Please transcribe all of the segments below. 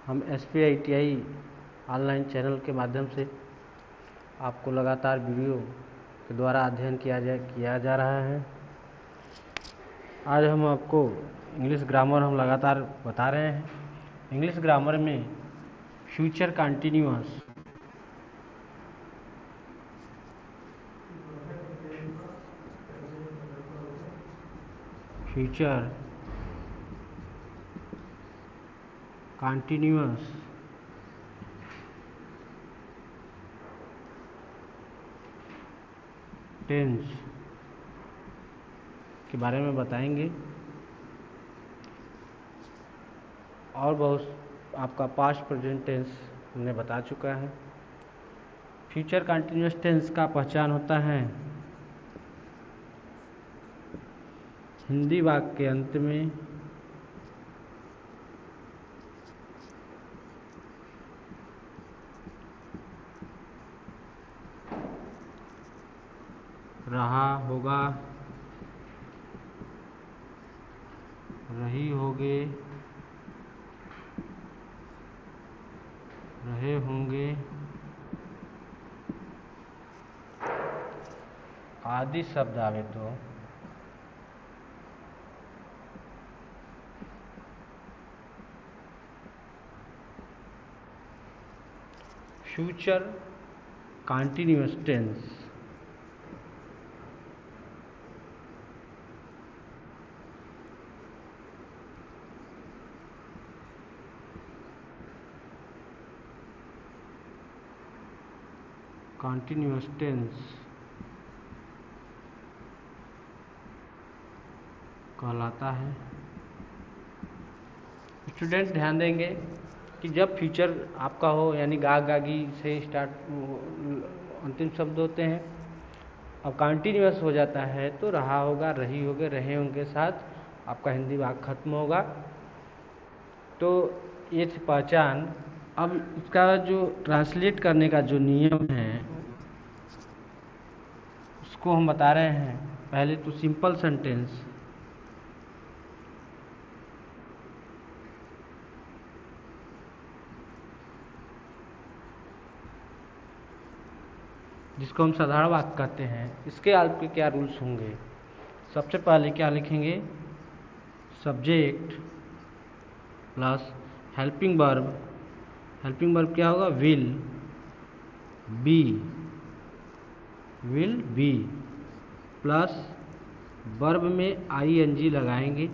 हम SPITI online channel के माध्यम से आपको लगातार वीडियो के द्वारा अध्ययन किया जा रहा है। आज हम आपको इंग्लिश ग्रामर हम लगातार बता रहे हैं। इंग्लिश ग्रामर में फ्यूचर कंटिन्यूअस टेंस के बारे में बताएंगे और बहुत आपका पास्ट प्रेजेंट टेंस हमने बता चुका है। फ्यूचर कंटिन्यूअस टेंस का पहचान होता है हिंदी वाक्य के अंत में रहा होगा, रही होगे, रहे होंगे आदि शब्द आवे तो फ्यूचर कंटिन्यूअस टेंस कहलाता है। स्टूडेंट ध्यान देंगे कि जब फ्यूचर आपका हो यानी गा गागी से स्टार्ट अंतिम शब्द होते हैं, अब कंटिन्यूअस हो जाता है तो रहा होगा, रही होगे, रहे होंगे साथ आपका हिंदी वाक्य खत्म होगा। तो ये थी पहचान। अब इसका जो ट्रांसलेट करने का जो नियम है उसको हम बता रहे हैं। पहले तो सिंपल सेंटेंस, जिसको हम साधारण वाक्य कहते हैं, इसके आपके क्या रूल्स होंगे। सबसे पहले क्या लिखेंगे, subject plus helping verb. Helping verb क्या होगा, विल बी प्लस वर्ब में ING लगाएंगे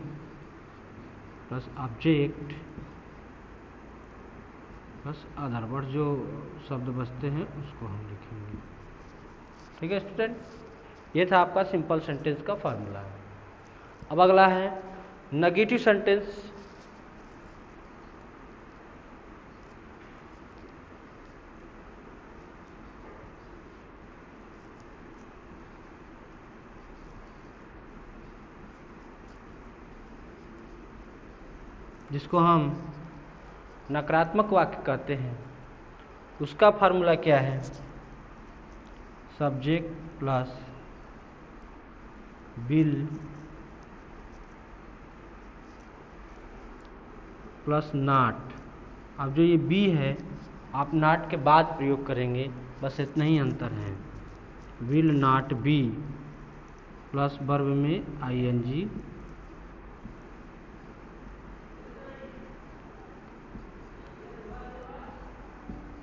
plus object plus other word, जो शब्द बचते हैं उसको हम लिखेंगे। ठीक है स्टूडेंट, ये था आपका सिंपल सेंटेंस का फॉर्मूला। अब अगला है नेगेटिव सेंटेंस। जिसको हम नकारात्मक वाक्य कहते हैं, उसका फार्मूला क्या है, subject plus will plus not. अब जो ये बी है आप नॉट के बाद प्रयोग करेंगे, बस इतना ही अंतर है। Will not B plus verb में ING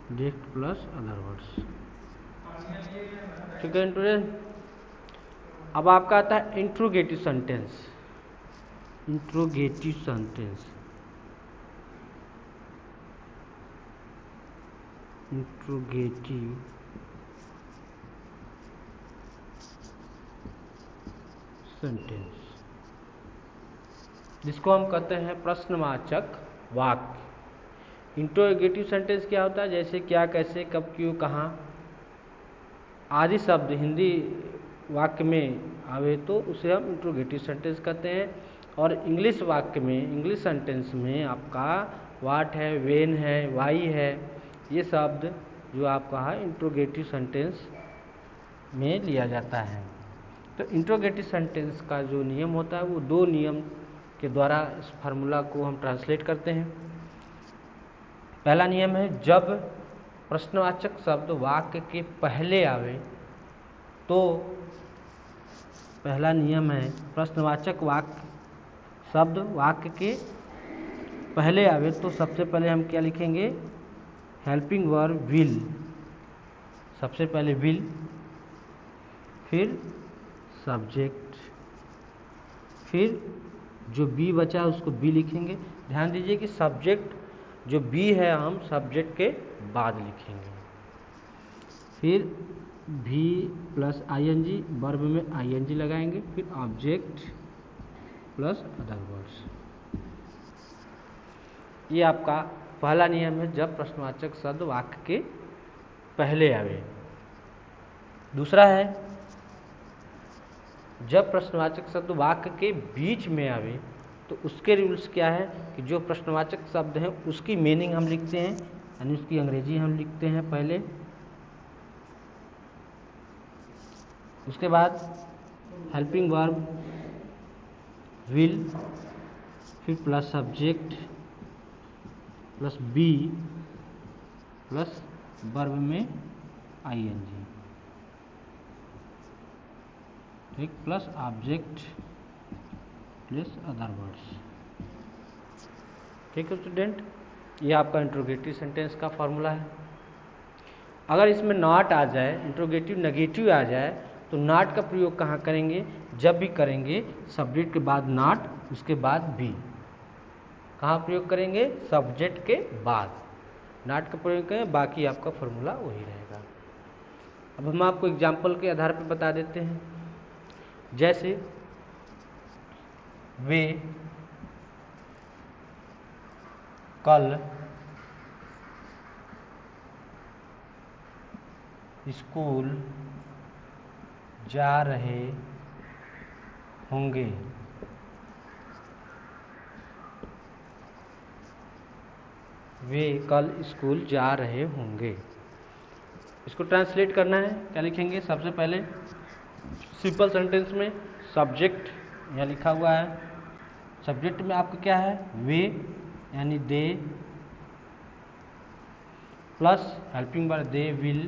direct plus other words. ठीक है स्टूडेंट, अब आपका आता है इंट्रोगेटिव सेंटेंस। इंट्रोगेटिव सेंटेंस जिसको हम कहते हैं प्रश्नवाचक वाक्य। इंट्रोगेटिव सेंटेंस क्या होता है, जैसे क्या, कैसे, कब, क्यों, कहाँ आदि शब्द हिंदी वाक्य में आवे तो उसे हम इंट्रोगेटिव सेंटेंस कहते हैं। और इंग्लिश वाक्य में, इंग्लिश सेंटेंस में आपका व्हाट है, व्हेन है, वाई है, ये शब्द जो आपका है इंट्रोगेटिव सेंटेंस में लिया जाता है। तो इंट्रोगेटिव सेंटेंस का जो नियम होता है वो दो नियम के द्वारा इस फार्मूला को हम ट्रांसलेट करते हैं। पहला नियम है जब प्रश्नवाचक शब्द वाक्य के पहले आवे तो, पहला नियम है प्रश्नवाचक वाक्य शब्द वाक्य के पहले आवे तो सबसे पहले हम क्या लिखेंगे, हेल्पिंग वर्ब विल, सबसे पहले विल, फिर सब्जेक्ट, फिर जो बी बचा है उसको बी लिखेंगे। ध्यान दीजिए कि सब्जेक्ट जो बी है हम सब्जेक्ट के बाद लिखेंगे। फिर भी प्लस आईएनजी, वर्ब में आईएनजी लगाएंगे, फिर ऑब्जेक्ट प्लस अदर वर्ड्स। ये आपका पहला नियम है जब प्रश्नवाचक शब्द वाक्य के पहले आवे। दूसरा है जब प्रश्नवाचक शब्द वाक्य के बीच में आवे तो उसके रूल्स क्या है कि जो प्रश्नवाचक शब्द है उसकी मीनिंग हम लिखते हैं, यानी उसकी अंग्रेजी हम लिखते हैं पहले, उसके बाद हेल्पिंग वर्ब विल, फिर plus subject plus be plus verb में आईएनजी, ठीक, plus object plus other words. ठीक है स्टूडेंट, ये आपका इंट्रोगेटिव सेंटेंस का फॉर्मूला है। अगर इसमें नॉट आ जाए, इंट्रोगेटिव नेगेटिव आ जाए, तो नॉट का प्रयोग कहाँ करेंगे, जब भी करेंगे सब्जेक्ट के बाद नॉट, उसके बाद बी। कहाँ प्रयोग करेंगे, सब्जेक्ट के बाद नॉट का प्रयोग करें, बाकी आपका फॉर्मूला वही रहेगा। अब हम आपको एग्जाम्पल के आधार पर बता देते हैं। जैसे वे कल स्कूल जा रहे होंगे। वे कल स्कूल जा रहे होंगे। इसको ट्रांसलेट करना है, क्या लिखेंगे, सबसे पहले सिंपल सेंटेंस में सब्जेक्ट यहाँ लिखा हुआ है, सब्जेक्ट में आपका क्या है, वे यानी they, plus helping verb they will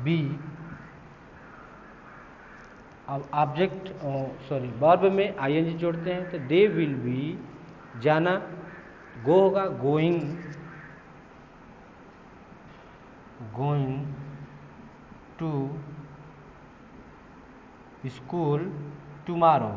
be, अब ऑब्जेक्ट वर्ब में आईएनजी जोड़ते हैं तो दे विल बी, जाना, गो होगा going, going to school tomorrow.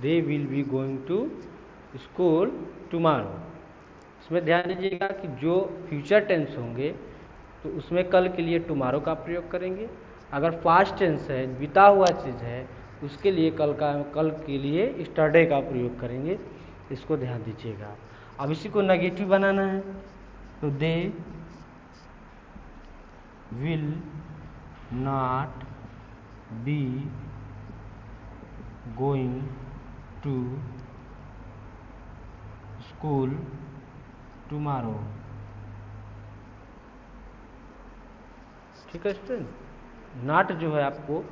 They will be going to school tomorrow. इसमें ध्यान दीजिएगा कि जो फ्यूचर टेंस होंगे तो उसमें कल के लिए टुमारो का प्रयोग करेंगे। अगर पास्ट टेंस है, बीता हुआ चीज़ है, उसके लिए कल के लिए स्टरडे का प्रयोग करेंगे। इसको ध्यान दीजिएगा। अब इसी को नेगेटिव बनाना है तो they will not be going to school tomorrow. ठीक है स्टूडेंट, नॉट जो है आपको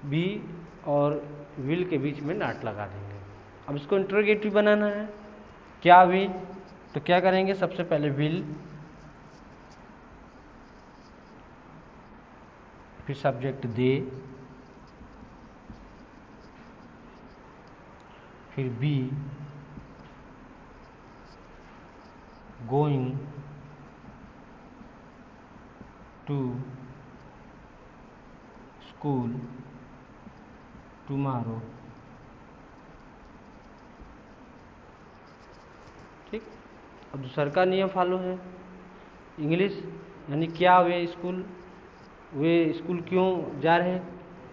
बी और विल के बीच में नॉट लगा देंगे। अब इसको इंट्रोगेटिव बनाना है, क्या विल, तो क्या करेंगे, सबसे पहले विल, फिर सब्जेक्ट दे, फिर be, going to school tomorrow. ठीक, अब दूसरा का नियम फॉलो है, इंग्लिश, यानी क्या वे स्कूल क्यों जा रहे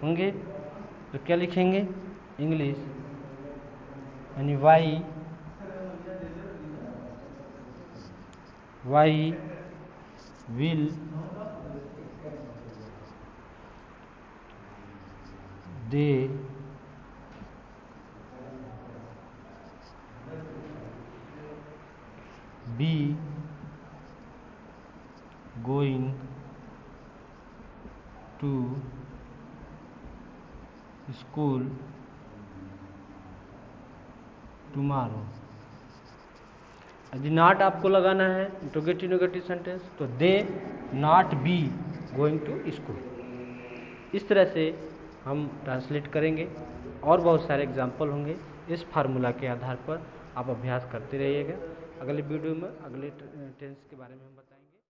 होंगे, तो क्या लिखेंगे, इंग्लिश यानी why will they be going to school tomorrow. यदि नॉट आपको लगाना है इंट्रोगेटिव नेगेटिव सेंटेंस तो they not be going to school. इस तरह से हम ट्रांसलेट करेंगे और बहुत सारे एग्जाम्पल होंगे। इस फार्मूला के आधार पर आप अभ्यास करते रहिएगा। अगले वीडियो में अगले टेंस के बारे में हम